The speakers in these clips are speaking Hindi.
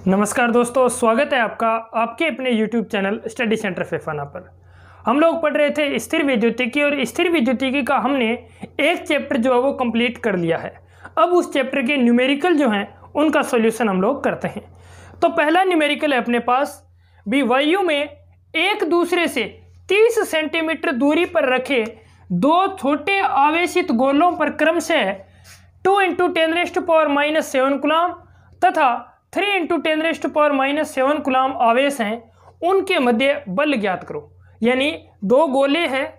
नमस्कार दोस्तों, स्वागत है आपका आपके अपने YouTube चैनल स्टडी सेंटर फैफाना पर। हम लोग पढ़ रहे थे स्थिर विद्युतिकी और स्थिर विद्युतिकी का हमने एक चैप्टर जो है वो कंप्लीट कर लिया है। अब उस चैप्टर के न्यूमेरिकल जो हैं उनका सॉल्यूशन हम लोग करते हैं। तो पहला न्यूमेरिकल है अपने पास भी, वायु में एक दूसरे से 30 सेंटीमीटर दूरी पर रखे दो छोटे आवेशित गोलों पर क्रमशः 2 × 10⁻⁻7 कूलम तथा 3 × 10⁻⁻7 कूलम आवेश हैं, उनके मध्य बल ज्ञात करो। यानी दो गोले हैं,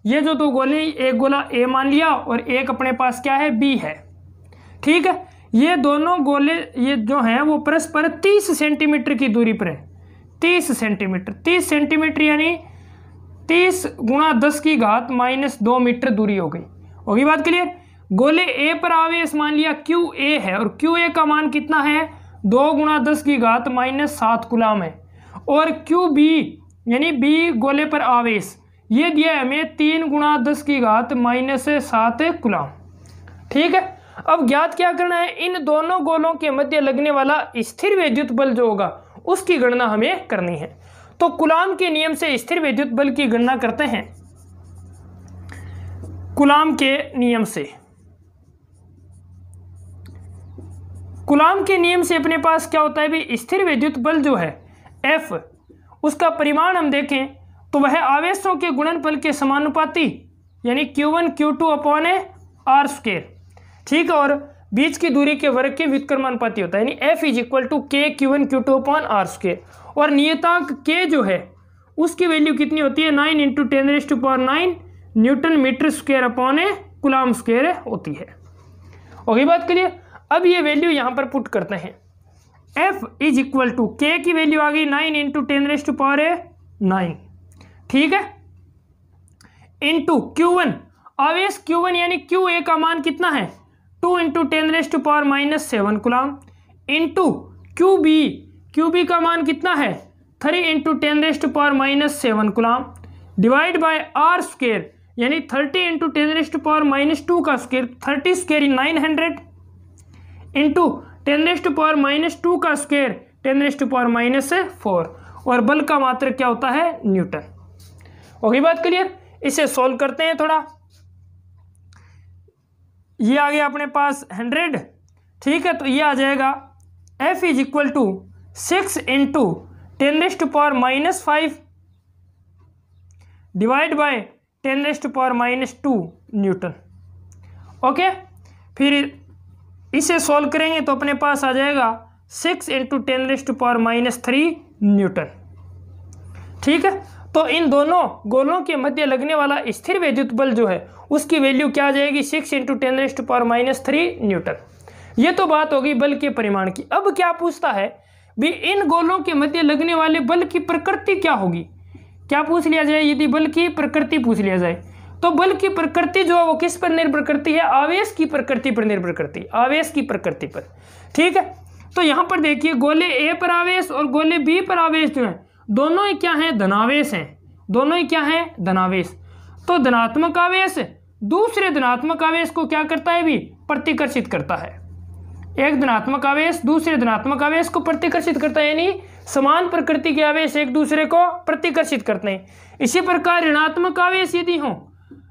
ये जो दो गोले, एक गोला ए मान लिया और एक अपने पास क्या है, बी है। ठीक है, ये दोनों गोले ये जो हैं वो परस्पर 30 सेंटीमीटर की दूरी पर है। 30 सेंटीमीटर यानी 30 × 10⁻⁻2 मीटर दूरी हो गई। होगी बात क्लियर। गोले ए पर आवेश मान लिया क्यू ए है और क्यू ए का मान कितना है, 2 × 10⁻7 कूलम है। और क्यू बी यानी बी गोले पर आवेश ये दिया है हमें 3 × 10⁻7 कूलम। ठीक है, अब ज्ञात क्या करना है, इन दोनों गोलों के मध्य लगने वाला स्थिर विद्युत बल जो होगा उसकी गणना हमें करनी है। तो कूलम के नियम से स्थिर विद्युत बल की गणना करते हैं। कूलम के नियम से, कूलम के नियम से अपने पास क्या होता है भी, स्थिर विद्युत बल जो है F, उसका परिमाण हम देखें तो वह आवेशों के गुणनफल के समानुपाती यानी Q1 Q2/r²। ठीक है, और बीच की दूरी के वर्ग के व्युत्क्रमानुपाती होता है, यानी F = K Q1 Q2/r²। और नियतांक K जो है उसकी वैल्यू कितनी होती है, 9 × 10⁹ newton metre square coulomb square होती है। होगी बात क्लियर। अब ये वैल्यू यहाँ पर पुट करते हैं। F = K की वैल्यू आ गई 9 × 10⁹। ठीक है, इंटू Q1 आवेश Q1 यानी QA का मान कितना है, 2 × 10⁻7 कूलम इंटू QB का मान कितना है, 3 × 10⁻7 कूलम डिवाइड बाय r² यानी 30 × 10⁻2 का स्क्वायर, 30² 900 इंटू 10⁻2 का स्क्वायर 10⁻4 और बल का मात्रक क्या होता है, न्यूटन। होगी बात क्लियर। इसे सॉल्व करते हैं थोड़ा। ये आ गया अपने पास 100। ठीक है, तो ये आ जाएगा F = 6 × 10⁻5 divide by 10⁻2 Newton. Okay, फिर इसे सॉल्व करेंगे तो अपने पास आ जाएगा 6 × 10⁻3 न्यूटन। ठीक है, तो इन दोनों गोलों के मध्य लगने वाला स्थिर विद्युत बल जो है उसकी वैल्यू क्या आ जाएगी, 6 × 10⁻3 न्यूटन। ये तो बात होगी बल के परिमाण की। अब क्या पूछता है भी, इन गोलों के मध्य लगने वाले बल की प्रकृति क्या होगी। क्या पूछ लिया जाए, यदि बल की प्रकृति पूछ लिया जाए तो बल की प्रकृति जो है वो किस पर निर्भर करती है, आवेश की प्रकृति पर निर्भर करती है, आवेश की प्रकृति पर। ठीक है, तो यहां पर देखिए गोले ए पर आवेश और गोले बी पर आवेश जो है दोनों ही क्या हैं, धनावेश हैं। दोनों ही क्या हैं, धनावेश। तो धनात्मक आवेश दूसरे धनात्मक आवेश को क्या करता है भी, प्रतिकर्षित करता है। एक धनात्मक आवेश दूसरे धनात्मक आवेश को प्रतिकर्षित करता है, यानी समान प्रकृति के आवेश एक दूसरे को प्रतिकर्षित करते हैं। इसी प्रकार ऋणात्मक आवेश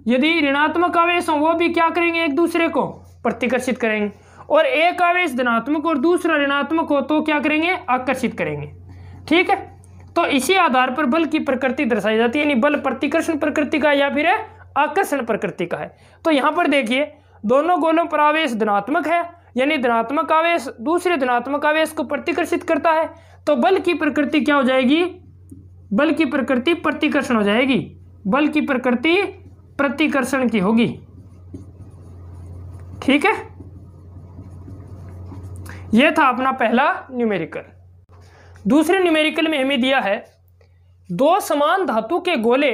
यदि ऋणात्मक आवेश हो वो भी क्या करेंगे, एक दूसरे को प्रतिकर्षित करेंगे। और एक आवेश धनात्मक और दूसरा ऋणात्मक हो तो क्या करेंगे, आकर्षित करेंगे। ठीक है, तो इसी आधार पर बल की प्रकृति दर्शाई जाती है, यानी बल प्रतिकर्षण प्रकृति का या फिर आकर्षण प्रकृति का है। तो यहाँ पर देखिए दोनों गोलों पर आवेश धनात्मक है, यानी धनात्मक आवेश दूसरे धनात्मक आवेश को प्रतिकर्षित करता है। तो बल की प्रकृति क्या हो जाएगी, बल की प्रकृति प्रतिकर्षण हो जाएगी। बल की प्रकृति प्रतिकर्षण की होगी। ठीक है, यह था अपना पहला न्यूमेरिकल। दूसरे न्यूमेरिकल में हमें दिया है दो समान धातु के गोले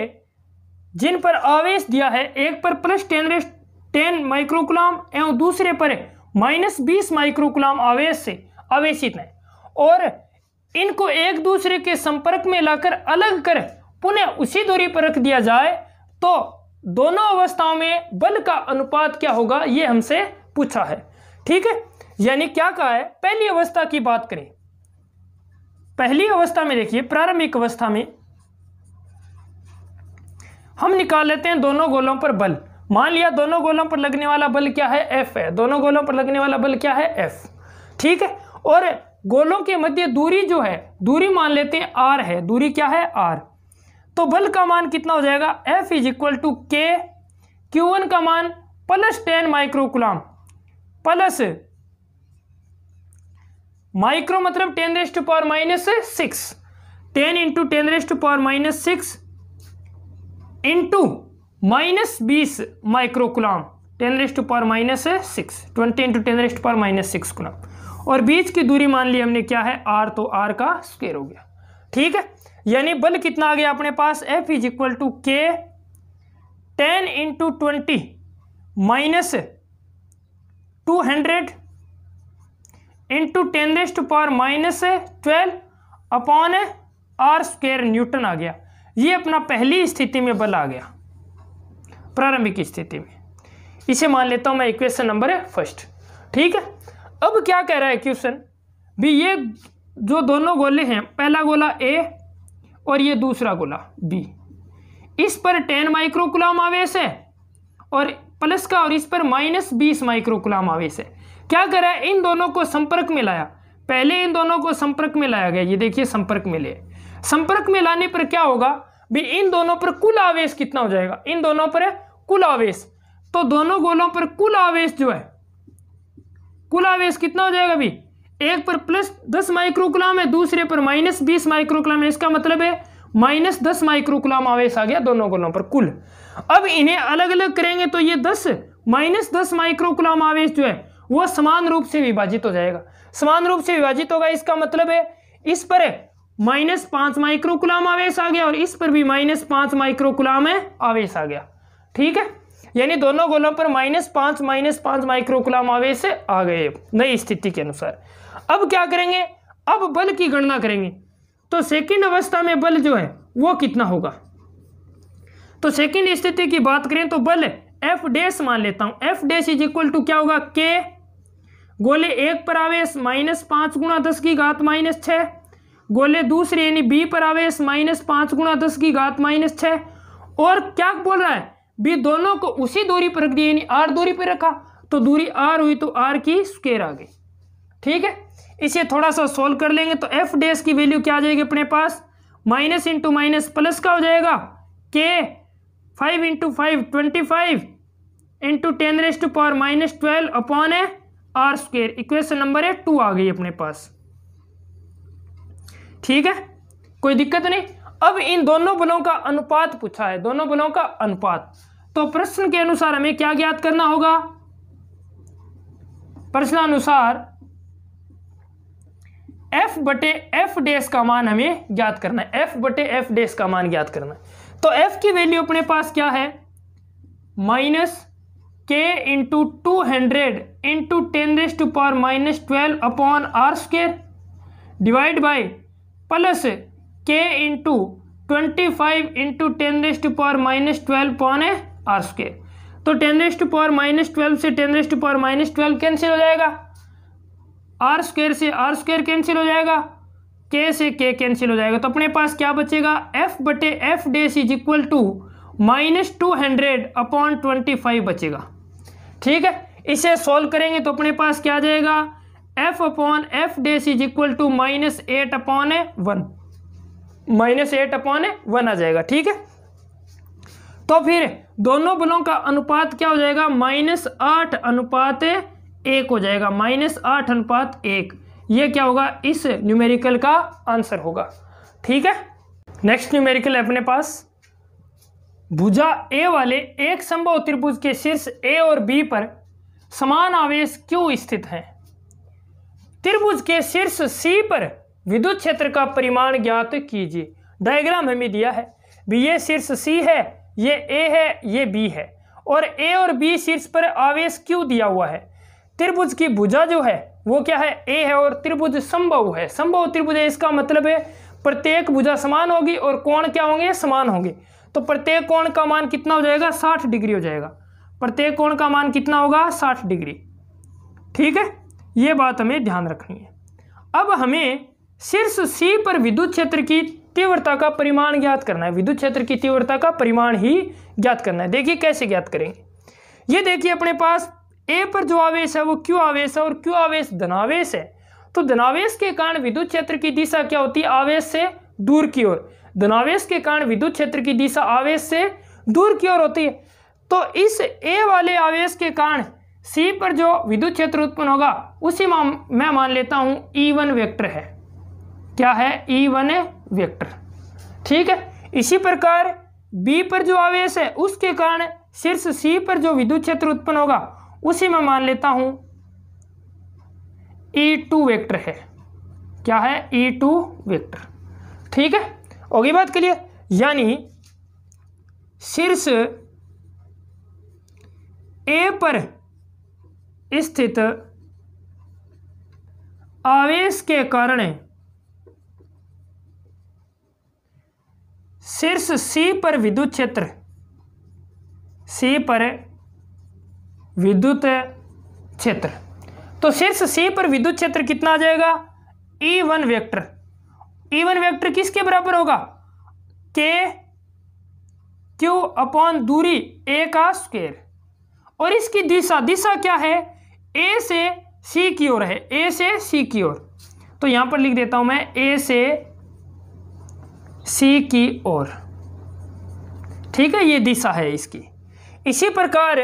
जिन पर आवेश दिया है, एक पर +10 माइक्रोकूलम एवं दूसरे पर -20 माइक्रोकूलम आवेश से आवेशित है, और इनको एक दूसरे के संपर्क में लाकर अलग कर पुनः उसी दूरी पर रख दिया जाए तो दोनों अवस्थाओं में बल का अनुपात क्या होगा, ये हमसे पूछा है। ठीक है, यानी क्या कहा है, पहली अवस्था की बात करें पहली अवस्था में देखिए, प्रारंभिक अवस्था में हम निकाल लेते हैं दोनों गोलों पर बल। मान लिया दोनों गोलों पर लगने वाला बल क्या है, F है। दोनों गोलों पर लगने वाला बल क्या है, F, ठीक है। और गोलों के मध्य दूरी जो है, दूरी मान लेते हैं R है, दूरी क्या है, R। तो बल का मान कितना हो जाएगा, F is equal to K, Q1 का मान प्लस 10 माइक्रोकुलाम, प्लस माइक्रो मतलब 10⁻⁻⁶, 10 इंटू 10⁻⁻⁶ इंटू -20 माइक्रोकुलाम, 10⁻⁻⁶, 20 इंटू 10⁻⁻⁶ कुलाम। और बीच की दूरी मान ली हमने क्या है, R, तो R का स्क्वायर हो गया, ठीक है। यानी बल कितना आ गया अपने पास, F is equal to K 10 into 20 minus 200 into 10⁻⁻12 upon R square newton आ गया। ये अपना पहली स्थिति में बल आ गया, प्रारंभिक स्थिति में। इसे मान लेता हूं मैं इक्वेशन नंबर फर्स्ट, ठीक है। अब क्या कह रहा है क्वेश्चन भी, ये जो दोनों गोले हैं, पहला गोला A और ये दूसरा गोला B, इस पर 10 माइक्रोकुलाम आवेश है और प्लस का, और इस पर -20 माइक्रोकुलाम आवेश है। क्या करा है, इन दोनों को संपर्क में लाया। पहले इन दोनों को संपर्क में लाया गया, ये देखिए संपर्क में ले। संपर्क में लाने पर क्या होगा भी, इन दोनों पर कुल आवेश कितना हो जाएगा, इन दोनों पर कुल आवेश। तो दोनों गोलों पर कुल आवेश जो है, कुल आवेश कितना हो जाएगा भी, एक पर +10 माइक्रोकुलाम है, दूसरे पर -20 माइक्रोकुलाम है। इसका मतलब है -10 माइक्रोकुलाम आवेश आ गया दोनों गोलों पर कुल। अब इन्हें अलग अलग करेंगे तो ये -10 माइक्रोकुलाम आवेश जो है वो समान रूप से विभाजित हो जाएगा। समान रूप से विभाजित होगा, इसका मतलब है इस पर -5 माइक्रोकुलाम आवेश आ गया और इस पर भी -5 माइक्रोकुलाम आवेश आ गया, ठीक है। यानी दोनों गोलों पर -5 माइक्रोकुलाम आवेश आ गए नई स्थिति के अनुसार। अब क्या करेंगे, अब बल की गणना करेंगे। तो सेकंड अवस्था में बल जो है वो कितना होगा, तो सेकंड स्थिति की बात करें तो बल F डैश मान लेता हूं। F dash is equal to क्या होगा, K गोले एक पर आवेश -5 × 10⁻⁻6, गोले दूसरे यानी B पर आवेश -5 × 10⁻⁻6। और क्या बोल रहा है भी, दोनों को उसी दूरी पर रख दिया, यानी R दूरी पर रखा तो दूरी R हुई तो R की स्क्वायर आ गई, ठीक है। इसे थोड़ा सा सोल्व कर लेंगे तो F डैश की वैल्यू क्या आ जाएगी अपने पास, माइनस इंटू माइनस प्लस का हो जाएगा, K 5 into 5 25 into 10⁻⁻12 upon R square. Equation number 2 आ गई अपने पास, ठीक है, कोई दिक्कत नहीं। अब इन दोनों बलों का अनुपात पूछा है, दोनों बलों का अनुपात। तो प्रश्न के अनुसार हमें क्या ज्ञात करना होगा, प्रश्नानुसार F बटे F डैश का मान हमें ज्ञात करना है, F बटे F डैश का मान ज्ञात करना है। तो F की वैल्यू अपने पास क्या है, -K into 200 into 10⁻⁻12 upon R square divide by plus K into 25 into 10⁻⁻12 upon R square. तो 10⁻⁻12 से 10⁻⁻12 कैंसिल हो जाएगा, R स्क्वायर से R स्क्वायर कैंसिल हो जाएगा, K से K कैंसिल हो जाएगा। तो अपने पास क्या बचेगा, F बटे F dash is equal to -200 upon 25 बचेगा, ठीक है। इसे सॉल्व करेंगे तो अपने पास क्या आ जाएगा, F upon F dash is equal to -8 upon 1, -8 upon 1 आ जाएगा, ठीक है। तो फिर दोनों बलों का अनुपात क्या हो जाएगा, -8 अनुपात 1 हो जाएगा, -8 अनुपात 1। ये क्या होगा, इस न्यूमेरिकल का आंसर होगा, ठीक है। नेक्स्ट न्यूमेरिकल है अपने पास, भुजा ए वाले एक समबाहु त्रिभुज के शीर्ष ए और बी पर समान आवेश Q स्थित है। त्रिभुज के शीर्ष C पर विद्युत क्षेत्र का परिमाण ज्ञात कीजिए। डायग्राम हमें दिया है भी, ये शीर्ष C है, ये A है, ये B है, और A और B शीर्ष पर आवेश Q दिया हुआ है। त्रिभुज की भुजा जो है वो क्या है, A है, और त्रिभुज समबाहु है, समबाहु त्रिभुज है। इसका मतलब है प्रत्येक भुजा समान होगी और कोण क्या होंगे, समान होंगे। तो प्रत्येक कोण का मान कितना हो जाएगा, 60 डिग्री हो जाएगा। प्रत्येक कोण का मान कितना होगा, 60 डिग्री, ठीक है। ये बात हमें ध्यान रखनी है। अब हमें शीर्ष सी पर विद्युत क्षेत्र की तीव्रता का परिमाण ज्ञात करना है। विद्युत क्षेत्र की तीव्रता का परिमाण ही ज्ञात करना है। देखिए कैसे ज्ञात करेंगे। ये देखिए अपने पास ए पर जो आवेश है वो क्यू आवेश है और क्यू आवेश धनावेश है। तो धनावेश के कारण विद्युत क्षेत्र की दिशा क्या होती है? आवेश से दूर की ओर। धनावेश के कारण विद्युत क्षेत्र की दिशा आवेश से दूर की ओर होती है। तो इस ए वाले आवेश के कारण सी पर जो विद्युत क्षेत्र उत्पन्न होगा उसी मैं मान लेता हूं E1 वेक्टर है। क्या है? E1 vector. ठीक है। इसी प्रकार बी पर जो आवेश है उसके कारण शीर्ष सी पर जो विद्युत क्षेत्र उत्पन्न होगा उसी में मान लेता हूं E2 वेक्टर है। क्या है? E2 vector. ठीक है, होगी बात के लिए। यानी शीर्ष ए पर स्थित आवेश के कारण शीर्ष सी पर विद्युत क्षेत्र, सी पर विद्युत क्षेत्र, तो शीर्ष सी पर विद्युत क्षेत्र कितना आ जाएगा? E1 vector. E1 वेक्टर किसके बराबर होगा? के क्यू अपॉन दूरी ए का स्क्वायर। और इसकी दिशा क्या है? ए से सी की ओर है, ए से सी की ओर। तो यहां पर लिख देता हूं मैं ए से सी की ओर। ठीक है, ये दिशा है इसकी। इसी प्रकार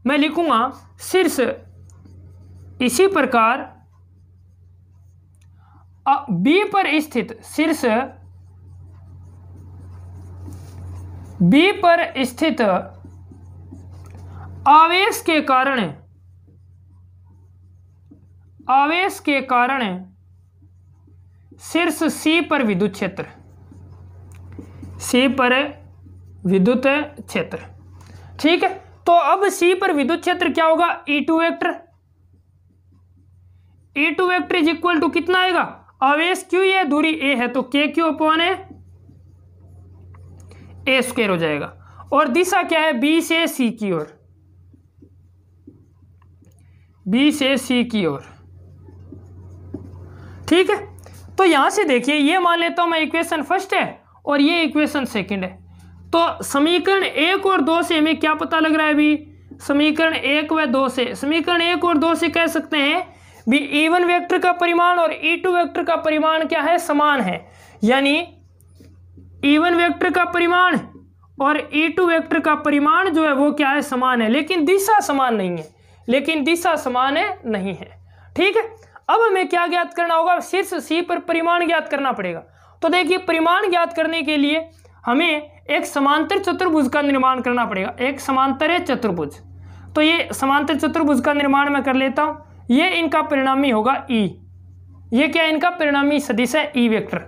मैं लिखूंगा शीर्ष, इसी प्रकार बी पर स्थित, शीर्ष बी पर स्थित आवेश के कारण शीर्ष सी पर विद्युत क्षेत्र, सी पर विद्युत क्षेत्र। ठीक है, तो अब सी पर विद्युत क्षेत्र क्या होगा? E2 vector. E2 vector is equal to कितना आएगा? आवेश क्यू है, दूरी ए है, तो के क्यू अपॉन ए स्क्वायर हो जाएगा। और दिशा क्या है? बी से सी की ओर, बी से सी की ओर। ठीक है, तो यहां से देखिए, ये मान लेता हूं मैं इक्वेशन फर्स्ट है और ये इक्वेशन सेकंड है। तो समीकरण 1 और 2 से हमें क्या पता लग रहा है? भी समीकरण 1 व 2 से, समीकरण 1 और 2 से कह सकते हैं भी E1 वेक्टर का परिमाण और E2 वेक्टर का परिमाण क्या है? समान है। यानी E1 वेक्टर का परिमाण और E2 वेक्टर का परिमाण जो है वो क्या है? समान है, लेकिन दिशा समान नहीं है, लेकिन दिशा समान नहीं है। ठीक है, अब हमें क्या ज्ञात करना होगा? शीर्ष सी पर परिमाण ज्ञात करना पड़ेगा। तो देखिए, परिमाण ज्ञात करने के लिए हमें एक समांतर चतुर्भुज का निर्माण करना पड़ेगा, एक समांतर चतुर्भुज। तो ये समांतर चतुर्भुज का निर्माण मैं कर लेता हूं। ये इनका परिणामी होगा E, ये क्या इनका परिणामी सदिश है? E vector.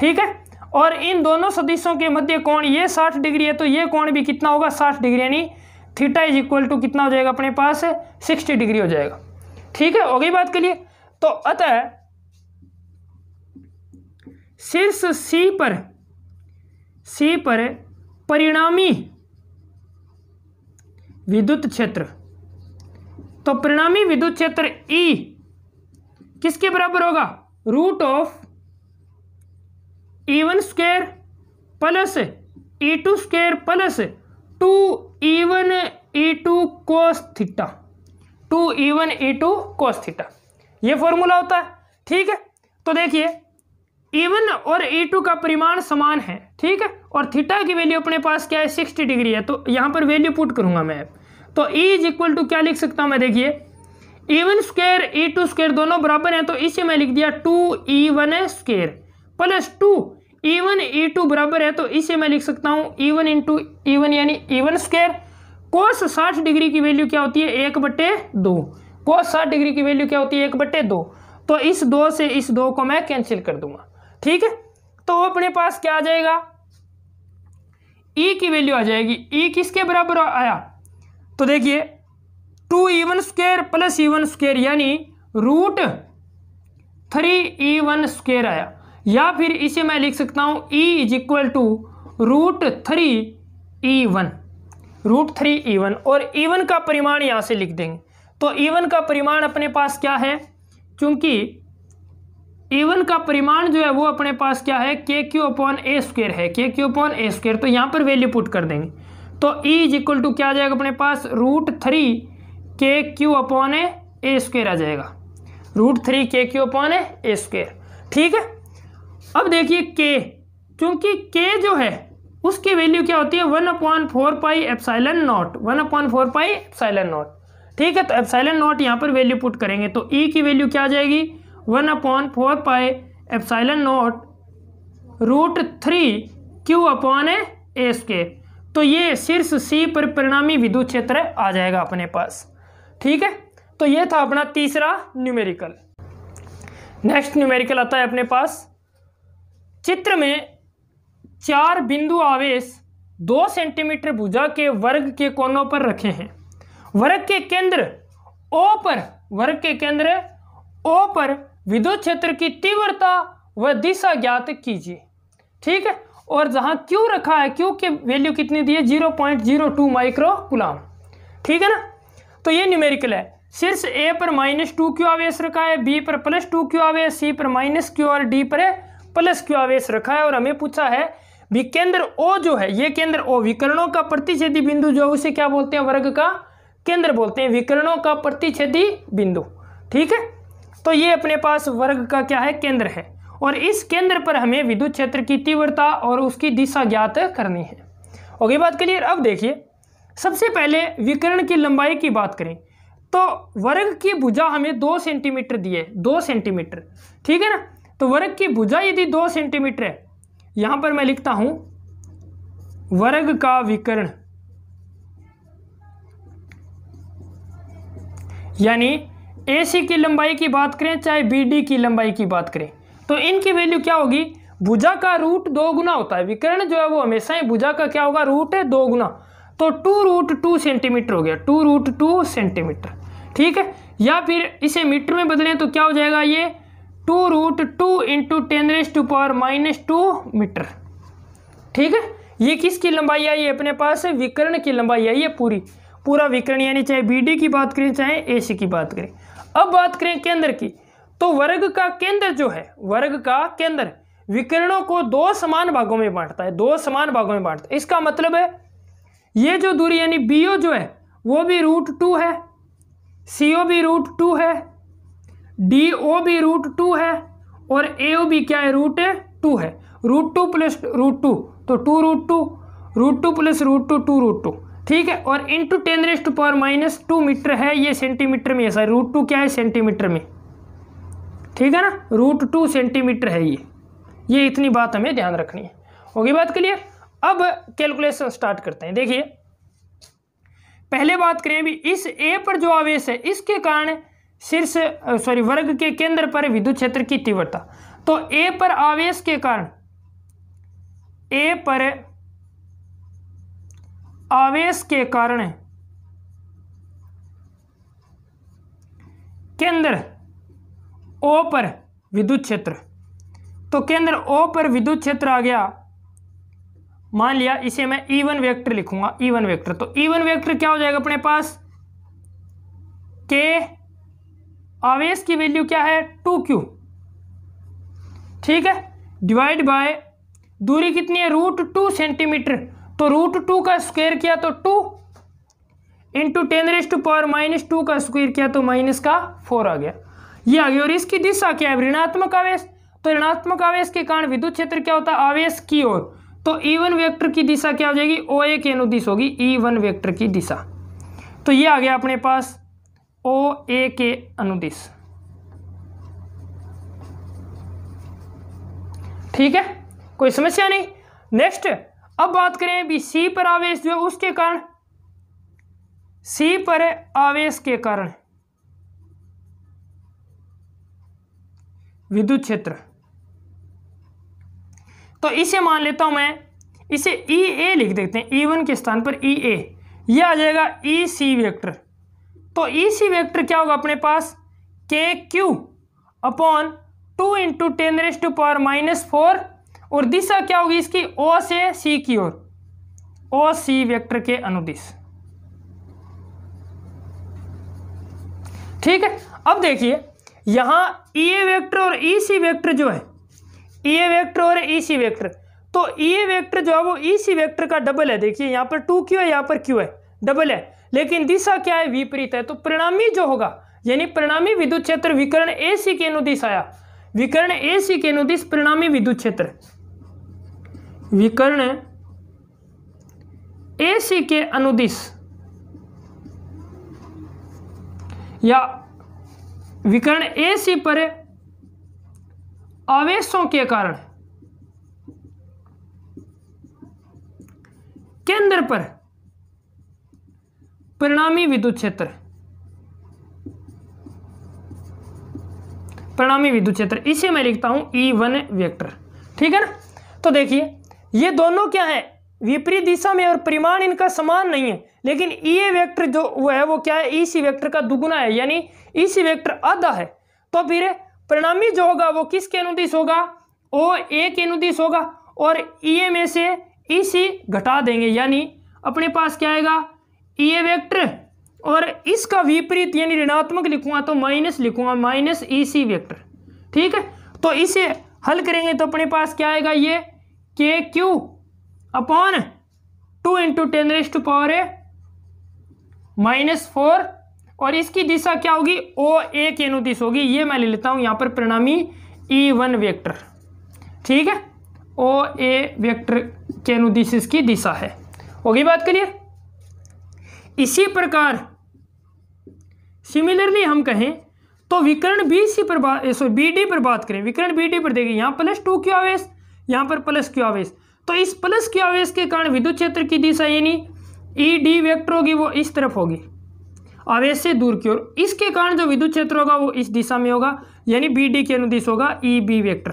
ठीक है, और इन दोनों सदिशों के मध्य कोण ये 60 डिग्री है, तो ये कोण भी कितना होगा? 60 डिग्री। यानी थीटा इज इक्वल टू कितना हो जाएगा अपने पास? 60 डिग्री हो जाएगा। ठीक है, हो गई बात के लिए। तो अतः शीर्ष सी पर परिणामी विद्युत क्षेत्र, तो परिणामी विद्युत क्षेत्र E किसके बराबर होगा? Root of E1 square plus E2 square plus 2E1 E2 cos theta, 2E1 E2 cos theta, ये फॉर्मूला होता है। ठीक है, तो देखिए E1 और E2 का परिमाण समान है। ठीक है, और थीटा की वैल्यू अपने पास क्या है? 60 डिग्री है। तो यहां पर वैल्यू पुट करूंगा मैं। तो E इज इक्वल टू क्या लिख सकता हूं मैं? देखिए E1 स्क्वायर E2 स्क्वायर दोनों बराबर हैं, तो इसे मैं लिख दिया 2E1 square plus 2E1 E2 बराबर है, तो इसे मैं लिख सकता हूं E1 इंटू E1 यानी E1 स्क्वायर। कोस 60 डिग्री की वैल्यू क्या होती है? 1/2। कोस 60 डिग्री की वैल्यू क्या होती है? 1/2। तो इस 2 से इस 2 को मैं कैंसिल कर दूंगा। ठीक है, तो अपने पास क्या आ जाएगा? E की वैल्यू आ जाएगी। E किसके बराबर आया? तो देखिए 2E1 square plus E1 square यानी रूट 3E1 स्क्वायर आया। या फिर इसे मैं लिख सकता हूं E is equal to root 3E1, root 3E1। और E1 का परिमाण यहां से लिख देंगे। तो E1 का परिमाण अपने पास क्या है? क्योंकि E1 का परिमाण जो है वो अपने पास क्या है, के क्यू अपॉन ए स्क्वायर है, के क्यू अपॉन ए स्क्वायर। तो यहाँ पर वैल्यू पुट कर देंगे तो E इज इक्वल टू क्या आ जाएगा अपने पास, √3 के क्यू अपॉन ए स्क्वायर आ जाएगा, √3 के क्यू अपॉन ए स्क्वायर। ठीक है, अब देखिए के, क्योंकि के जो है उसकी वैल्यू क्या होती है 1/4 pi epsilon not, 1/4 pi epsilon not. ठीक है, तो एप्सिलॉन नॉट यहाँ पर वैल्यू पुट करेंगे तो E की वैल्यू क्या आ जाएगी 1/4 pi epsilon not √3 Q upon A square. तो ये शीर्ष C पर परिणामी विद्युत क्षेत्र आ जाएगा अपने पास। ठीक है, तो ये था अपना तीसरा न्यूमेरिकल। नेक्स्ट न्यूमेरिकल आता है अपने पास, चित्र में 4 बिंदु आवेश 2 सेंटीमीटर भुजा के वर्ग के कोनों पर रखे हैं। वर्ग के केंद्र O पर विद्युत क्षेत्र की तीव्रता व दिशा ज्ञात कीजिए। ठीक है, और जहां Q रखा है, Q की वैल्यू कितनी दी है 0.02 माइक्रो कूलम। ठीक है ना, तो ये न्यूमेरिकल है। शीर्ष A पर -2Q आवेश रखा है, B पर +2Q आवेश, C पर -Q और D पर +Q आवेश रखा है। और हमें पूछा है भी केंद्र O जो है, ये केंद्र O विकर्णों का प्रतिच्छेदी बिंदु जो है उसे क्या बोलते हैं, वर्ग का केंद्र बोलते हैं, विकर्णों का प्रतिच्छेदी बिंदु। ठीक है, तो ये अपने पास वर्ग का क्या है, केंद्र है। और इस केंद्र पर हमें विद्युत क्षेत्र की तीव्रता और उसकी दिशा ज्ञात करनी है। होगी बात क्लियर। अब देखिए, सबसे पहले विकर्ण की लंबाई की बात करें तो वर्ग की भुजा हमें 2 सेंटीमीटर दी है, 2 सेंटीमीटर। ठीक है ना, तो वर्ग की भुजा यदि 2 सेंटीमीटर है, यहां पर मैं लिखता हूं वर्ग का विकर्ण, यानी AC की लंबाई की बात करें चाहे BD की लंबाई की बात करें, तो इनकी वैल्यू क्या होगी, भुजा का रूट 2 गुना होता है। विकर्ण जो है वो हमेशा ही भुजा का क्या होगा, रूट 2 गुना, तो 2√2 सेंटीमीटर हो गया, 2√2 सेंटीमीटर। ठीक है, या फिर इसे मीटर में बदलें तो क्या हो जाएगा, ये 2√2 × 10⁻² मीटर। ठीक है, ये किसकी लंबाई आई है अपने पास, विकर्ण की लंबाई आई है, पूरा विकर्ण, यानी चाहे BD की बात करें चाहे AC की बात करें। अब बात करें केंद्र की, तो वर्ग का केंद्र जो है, वर्ग का केंद्र विकर्णों को 2 समान भागों में बांटता है, 2 समान भागों में बांटता है। इसका मतलब है ये जो दूरी यानी BO जो है वो भी √2 है, CO भी √2 है, DO भी √2 है और AO भी क्या है, √2 है। √2 + √2 तो 2√2, √2 + √2 2√2। ठीक है, और इंटू 10⁻² मीटर है, ये सेंटीमीटर में है, सर √2 क्या है, सेंटीमीटर में। ठीक है ना, √2 सेंटीमीटर है ये इतनी बात हमें ध्यान रखनी है। होगी बात क्लियर। अब कैलकुलेशन स्टार्ट करते हैं। देखिए, पहले बात करें भी इस A पर जो आवेश है इसके कारण वर्ग के केंद्र पर विद्युत क्षेत्र की तीव्रता, तो A पर आवेश के कारण, A पर आवेश के कारण केंद्र O पर विद्युत क्षेत्र, तो केंद्र O पर विद्युत क्षेत्र आ गया, मान लिया इसे मैं E1 वेक्टर लिखूंगा, E1 वेक्टर। तो E1 वेक्टर क्या हो जाएगा अपने पास, के आवेश की वैल्यू क्या है 2Q। ठीक है, डिवाइड बाय दूरी कितनी है, √2 सेंटीमीटर, तो √2 का स्क्वायर किया तो 2 इंटू 10⁻² का स्क्वायर किया तो -4 आ गया, ये आ गया। और इसकी दिशा क्या है, ऋणात्मक आवेश, तो ऋणात्मक आवेश के कारण विद्युत क्षेत्र क्या होता है, आवेश की ओर, तो E1 वेक्टर की दिशा क्या हो जाएगी, OA के अनुदिश होगी E1 वेक्टर की दिशा। तो ये आ गया अपने पास OA के अनुदिश। ठीक है, कोई समस्या नहीं। नेक्स्ट अब बात करें भी C पर आवेश जो है उसके कारण, C पर आवेश के कारण विद्युत क्षेत्र, तो इसे मान लेता हूं मैं, इसे EA लिख देते हैं, E1 के स्थान पर EA, ये आ जाएगा EC वेक्टर। तो EC वेक्टर क्या होगा अपने पास, KQ अपॉन 2 × 10⁻⁴, और दिशा क्या होगी इसकी, O से C की ओर, OC वेक्टर के अनुदिश। ठीक है, अब देखिए यहाँ ई वेक्टर और ई सी वेक्टर जो है, ई वेक्टर और ई सी वेक्टर, तो ई वेक्टर जो है वो ई सी वेक्टर का डबल है। देखिए यहाँ पर 2q है, यहाँ पर q है, डबल है, लेकिन दिशा क्या है, विपरीत है। तो परिणामी जो होगा, यानी परिणामी विद्युत क्षेत्र विकर्ण ए सी के अनुदिश आया, विकर्ण ए सी के अनुदिश परिणामी विद्युत क्षेत्र, विकर्ण ए सी के अनुदिश या विकर्ण ए सी पर आवेशों के कारण केंद्र पर परिणामी विद्युत क्षेत्र, परिणामी विद्युत क्षेत्र, इसे मैं लिखता हूं E1 वेक्टर। ठीक है ना। तो देखिए ये दोनों क्या है, विपरीत दिशा में और परिमाण इनका समान नहीं है, लेकिन ई वेक्टर जो वो है वो क्या है, ई सी वेक्टर का दुगुना है, यानी ई सी वेक्टर आधा है। तो फिर परिणामी जो होगा वो किसके अनुदिश होगा, ओ ए के अनुदिश होगा, और ई में से ई सी घटा देंगे, यानी अपने पास क्या आएगा, ई वेक्टर, और इसका विपरीत यानी ऋणात्मक लिखूंगा तो माइनस लिखूंगा, माइनस ई सी वेक्टर। ठीक है। तो इसे हल करेंगे तो अपने पास क्या आएगा, ये के क्यू अपॉन 2 इंटू 10⁻⁻⁴, और इसकी दिशा क्या होगी, ओ ए के अनुदिश होगी। ये मैं ले लेता हूं यहां पर परिणामी E1 वेक्टर। ठीक है, ओ ए वेक्टर के अनुदिश इसकी दिशा है। होगी बात क्लियर। इसी प्रकार सिमिलरली हम कहें तो विकर्ण बी सी पर बी डी पर बात करें, विकर्ण बी डी पर देखिए यहाँ +2q आवेश, यहाँ पर +q आवेश, तो इस +q आवेश के कारण विद्युत क्षेत्र की दिशा यानी ई डी वेक्टर होगी वो इस तरफ होगी, आवेश से दूर की ओर। इसके कारण जो विद्युत क्षेत्र होगा वो इस दिशा में होगा, यानी बी डी के अनुदिश होगा ई बी वेक्टर।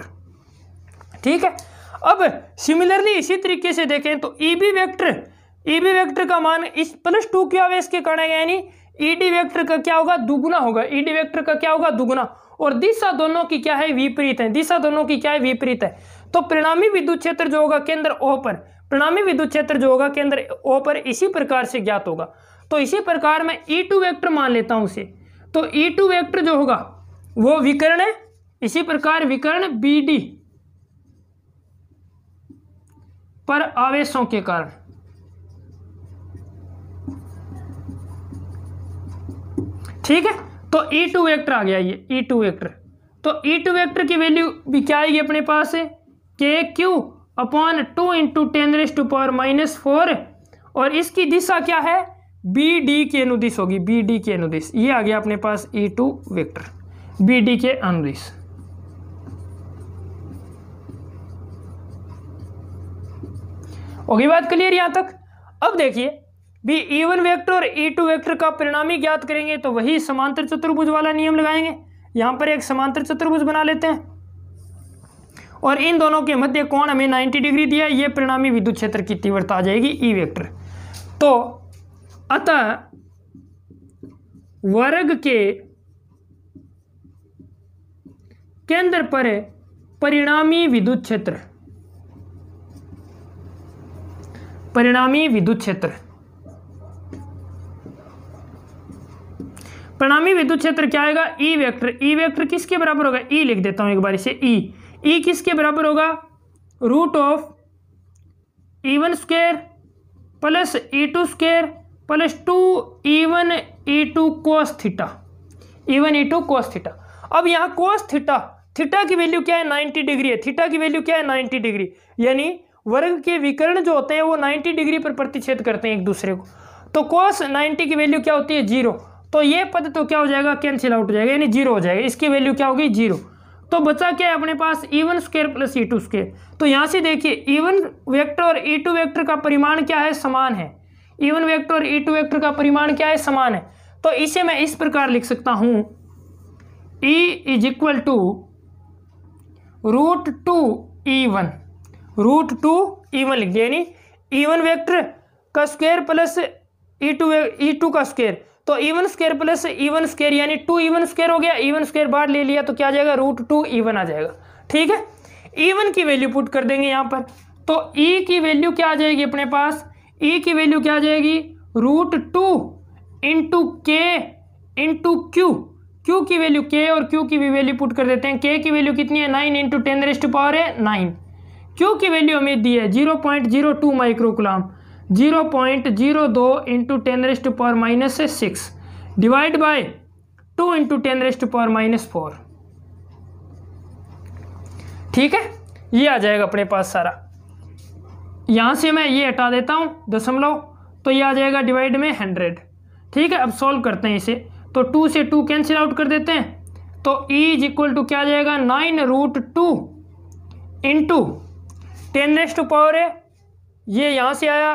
ठीक है। अब सिमिलरली इसी तरीके से देखें तो ई बी वेक्टर का मान इस +2q आवेश के कारण है, यानी ई डी वेक्टर का क्या होगा, दुगुना होगा, ई डी वेक्टर का क्या होगा, दुगुना, और दिशा दोनों की क्या है, विपरीत है, दिशा दोनों की क्या है, विपरीत है। तो परिणामी विद्युत क्षेत्र जो होगा केंद्र O पर, परिणामी विद्युत क्षेत्र जो होगा केंद्र O पर इसी प्रकार से ज्ञात होगा। तो इसी प्रकार मैं E2 वेक्टर मान लेता हूं उसे, तो E2 वेक्टर जो होगा वो विकर्ण है, इसी प्रकार विकर्ण BD पर आवेशों के कारण, ठीक है। तो E2 वेक्टर आ गया, ये E2 वेक्टर। तो E2 वेक्टर की वैल्यू भी क्या आएगी अपने पास, KQ अपॉन 2 इंटू 10⁻⁻⁴, और इसकी दिशा क्या है, BD के अनुदिश होगी, BD के अनुदिश। ये आ गया अपने पास E2 वेक्टर, BD के अनुदिश। होगी बात क्लियर यहां तक। अब देखिए भी E1 वेक्टर और E2 वेक्टर का परिणामी ज्ञात करेंगे तो वही समांतर चतुर्भुज वाला नियम लगाएंगे। यहां पर एक समांतर चतुर्भुज बना लेते हैं, और इन दोनों के मध्य कोण हमें 90 डिग्री दिया, ये परिणामी विद्युत क्षेत्र की तीव्रता आ जाएगी E वेक्टर। तो अतः वर्ग के केंद्र पर परिणामी विद्युत क्षेत्र, परिणामी विद्युत क्षेत्र, परिणामी विद्युत क्षेत्र क्या आएगा, ई वेक्टर। ई वेक्टर किसके बराबर होगा, ई लिख देता हूं एक बार इसे, ई किसके बराबर होगा, root of E1 square plus E2 square plus 2E1 E2 cos theta, E1 E2 cos theta. अब यहाँ कोस थीटा, थीटा की वैल्यू क्या है, 90 डिग्री है, थीटा की वैल्यू क्या है, 90 डिग्री, यानी वर्ग के विकर्ण जो होते हैं वो 90 डिग्री पर प्रतिच्छेद करते हैं एक दूसरे को। तो कोस 90 की वैल्यू क्या होती है, 0। तो ये पद तो क्या हो जाएगा, कैंसिल आउट हो जाएगा, यानी 0 हो जाएगा, इसकी वैल्यू क्या होगी, 0। तो बचा क्या है अपने पास, E1 square plus E2 square. तो यहाँ से देखिए E1 वेक्टर और E2 वेक्टर का परिमाण क्या है, समान है। E1 वेक्टर और E2 वेक्टर का परिमाण क्या है, समान है। तो इसे मैं इस प्रकार लिख सकता हूँ, E is equal to √2E1, √2E1 लिख दिया, यानी E1 वेक्टर का स्क्वायर प्लस E2 का स्क्वायर। तो E1 square plus E1 square यानी 2E1 स्क्वायर हो गया, E1 स्क्वायर बाहर ले लिया तो क्या आ जाएगा, √2E1 आ जाएगा। ठीक है। E1 की वैल्यू पुट कर देंगे यहाँ पर, तो E की वैल्यू क्या आ जाएगी अपने पास, E की वैल्यू क्या आ जाएगी, √2 into K into Q, Q की वैल्यू के और क्यू की भी वैल्यू पुट कर देते हैं। के की वैल्यू कितनी है 9 इंटू 10⁻⁹ क्यू की वैल्यू हमें दी है 0.02 microcoulomb, 0.02 into 10⁻⁻⁶ divide by 2 into 10⁻⁻⁴। ठीक है, ये आ जाएगा अपने पास सारा। यहां से मैं ये हटा देता हूं दशमलव, तो ये आ जाएगा डिवाइड में 100। ठीक है, अब सॉल्व करते हैं इसे, तो 2 से 2 कैंसिल आउट कर देते हैं, तो E इज इक्वल टू क्या आ जाएगा 9√2 इंटू 10⁻⁴, ये यहाँ से आया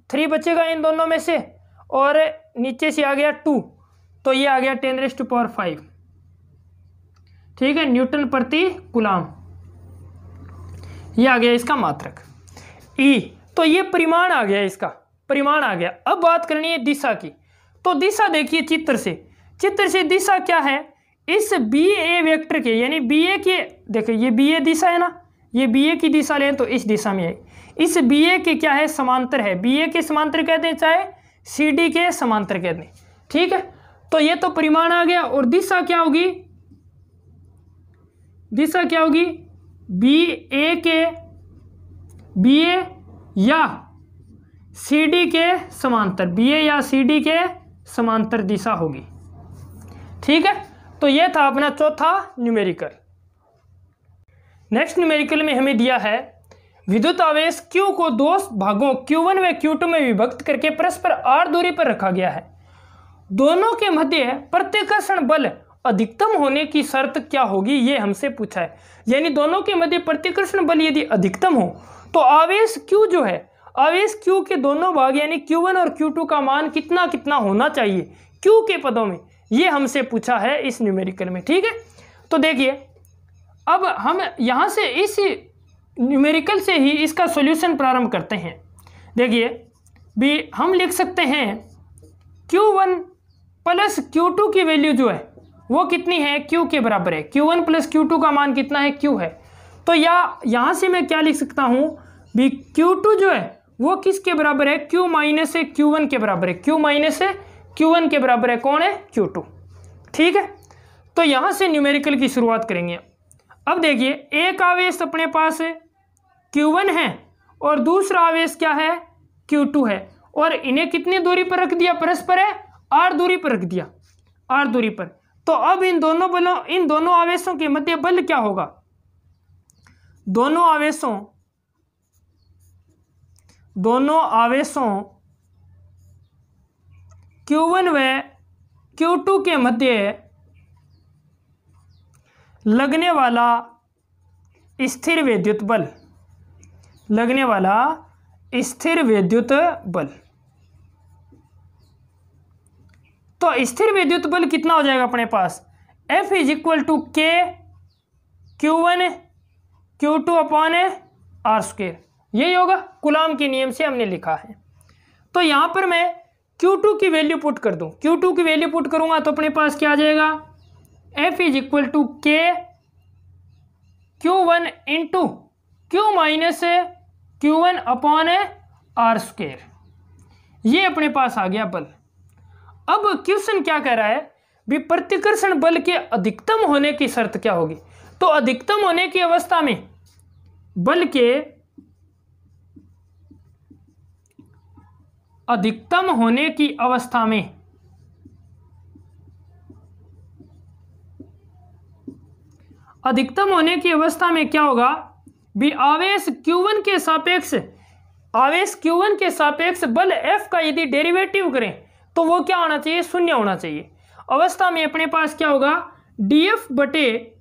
3 बचेगा इन दोनों में से, और नीचे से आ गया 2, तो ये आ गया 10⁵। ठीक है, न्यूटन प्रति कूलाम, ये आ गया इसका मात्रक E। तो ये परिमाण आ गया, इसका परिमाण आ गया। अब बात करनी है दिशा की, तो दिशा देखिए चित्र से दिशा क्या है, इस बी ए वेक्टर के, यानी बी ए के, देखिए ये बी ए दिशा है ना, ये बी ए की दिशा लें तो इस दिशा में है, इस बी ए के क्या है समांतर है, बी ए के समांतर कहते हैं, चाहे सी डी के समांतर कहते हैं। ठीक है, तो ये तो परिमाण आ गया, और दिशा क्या होगी, दिशा क्या होगी बी ए या सी डी के समांतर, बी ए या सी डी के समांतर दिशा होगी। ठीक है, तो ये था अपना चौथा न्यूमेरिकल। नेक्स्ट न्यूमेरिकल में हमें दिया है विद्युत आवेश Q को दो भागों Q1 व Q2 में विभक्त करके परस्पर r दूरी पर रखा गया है। दोनों के मध्य प्रतिकर्षण बल अधिकतम होने की शर्त क्या होगी, ये हमसे पूछा है। यानी दोनों के मध्य प्रतिकर्षण बल यदि अधिकतम हो तो आवेश Q जो है, आवेश Q के दोनों भाग यानी Q1 और Q2 का मान कितना कितना होना चाहिए Q के पदों में, ये हमसे पूछा है इस न्यूमेरिकल में। ठीक है, तो देखिए अब हम यहाँ से इस न्यूमेरिकल से ही इसका सॉल्यूशन प्रारंभ करते हैं। देखिए भी हम लिख सकते हैं Q1 प्लस Q2 की वैल्यू जो है वो कितनी है, Q के बराबर है। Q1 प्लस Q2 का मान कितना है, Q है। तो यहाँ से मैं क्या लिख सकता हूँ भी Q2 जो है वो किसके बराबर है, Q माइनस है Q1 के बराबर है, Q माइनस है Q1 के बराबर है, कौन है, Q2। ठीक है, तो यहाँ से न्यूमेरिकल की शुरुआत करेंगे। अब देखिए एक आवेश अपने पास Q1 है और दूसरा आवेश क्या है, Q2 है, और इन्हें कितनी दूरी पर रख दिया, परस्पर है r दूरी पर रख दिया, r दूरी पर। तो अब इन दोनों आवेशों के मध्य बल क्या होगा, दोनों आवेशों Q1 व Q2 के मध्य लगने वाला स्थिर विद्युत बल, लगने वाला स्थिर विद्युत बल। तो स्थिर विद्युत बल कितना हो जाएगा अपने पास, F is equal to K Q1 Q2 upon r², यही होगा, कूलाम के नियम से हमने लिखा है। तो यहां पर मैं Q2 की वैल्यू पुट कर दूं, Q2 की वैल्यू पुट करूंगा तो अपने पास क्या आ जाएगा, F is equal to K Q1 into Q minus Q1 upon r², ये अपने पास आ गया बल। अब क्वेश्चन क्या कह रहा है भी प्रतिकर्षण बल के अधिकतम होने की शर्त क्या होगी। तो अधिकतम होने की अवस्था में बल के अधिकतम होने की अवस्था में क्या होगा भी आवेश Q1 के सापेक्ष बल F का यदि डेरिवेटिव करें तो वो क्या होना चाहिए, शून्य होना चाहिए। अवस्था में अपने पास क्या होगा, dF बटे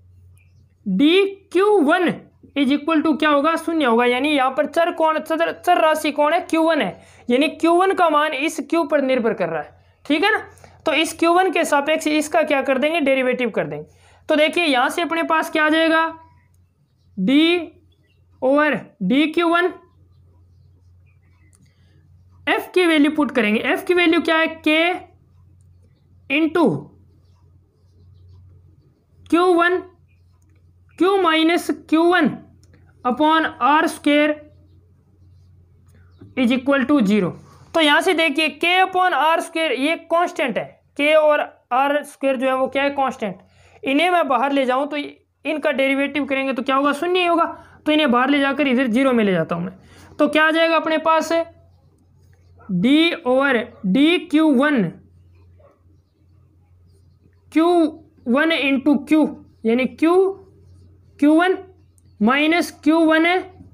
dQ1 इज इक्वल टू क्या होगा, शून्य होगा। यानी यहाँ पर चर राशि कौन है, Q1 है, यानी Q1 का मान इस Q पर निर्भर कर रहा है। ठीक है ना, तो इस Q1 के सापेक्ष इसका क्या कर देंगे, डेरिवेटिव कर देंगे। तो देखिए यहाँ से अपने पास क्या आ जाएगा, d/dQ1, F की वैल्यू पुट करेंगे, F की वैल्यू क्या है, K into Q1 Q minus Q1 upon r² is equal to 0। तो यहां से देखिए K अपॉन r² ये कांस्टेंट है, K और आर स्क्वायर जो है वो क्या है, कांस्टेंट। इन्हें मैं बाहर ले जाऊं तो इनका डेरिवेटिव करेंगे तो क्या होगा, शून्य ही होगा। तो इन्हें बाहर ले जाकर इधर जीरो में ले जाता हूं मैं, तो क्या आ जाएगा अपने पास है D over D Q1 into Q, यानी Q1 minus Q1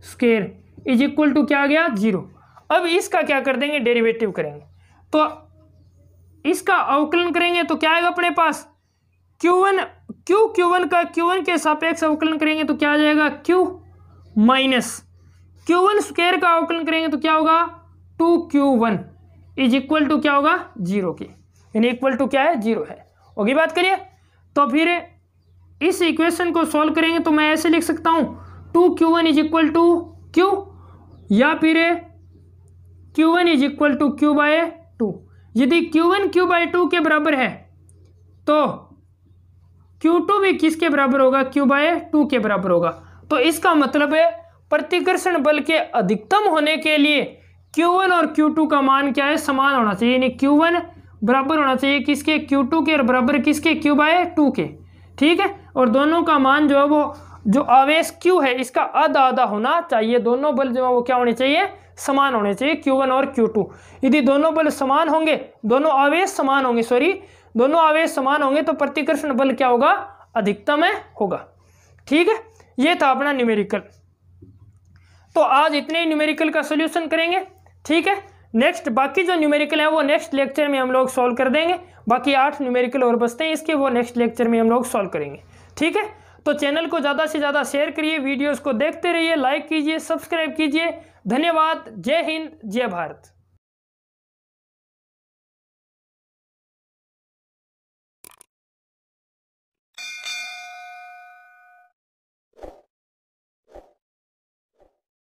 square is equal to क्या आ गया, जीरो। अब इसका क्या कर देंगे, डेरिवेटिव करेंगे, तो इसका अवकलन करेंगे तो क्या आएगा अपने पास, Q1 का Q1 के सापेक्ष अवकलन करेंगे तो क्या आ जाएगा, Q माइनस Q1 स्क्वायर का अवकलन करेंगे तो क्या होगा, 2Q1 इज इक्वल टू क्या होगा, जीरो की, यानी इक्वल टू क्या है, जीरो है। होगी बात करिए। तो फिर इस इक्वेशन को सॉल्व करेंगे तो मैं ऐसे लिख सकता हूं 2Q1 is equal to Q, या फिर Q1 is equal to Q by 2। यदि Q1 Q बाय 2 के बराबर है तो Q2 भी किसके बराबर होगा, Q बाय 2 के बराबर होगा। तो इसका मतलब है प्रतिकर्षण बल के अधिकतम होने के लिए Q1 और Q2 का मान क्या है, समान होना चाहिए, यानी Q1 बराबर होना चाहिए किसके, Q2 के, और बराबर किसके, Q बाय 2 के। ठीक है, और दोनों का मान जो है वो, जो आवेश Q है इसका आधा आधा होना चाहिए। दोनों बल जो है वो क्या होने चाहिए, समान होने चाहिए, Q1 और Q2। यदि दोनों बल समान होंगे, दोनों आवेश समान होंगे तो प्रतिकर्षण बल क्या होगा, अधिकतम होगा। ठीक है, ये था अपना न्यूमेरिकल। तो आज इतने ही न्यूमेरिकल का सोल्यूशन करेंगे। ठीक है, नेक्स्ट बाकी जो न्यूमेरिकल है वो नेक्स्ट लेक्चर में हम लोग सॉल्व कर देंगे। बाकी 8 न्यूमेरिकल और बचते हैं इसके, वो नेक्स्ट लेक्चर में हम लोग सॉल्व करेंगे। ठीक है, तो चैनल को ज़्यादा से ज़्यादा शेयर करिए, वीडियोस को देखते रहिए, लाइक कीजिए, सब्सक्राइब कीजिए। धन्यवाद। जय हिंद, जय भारत।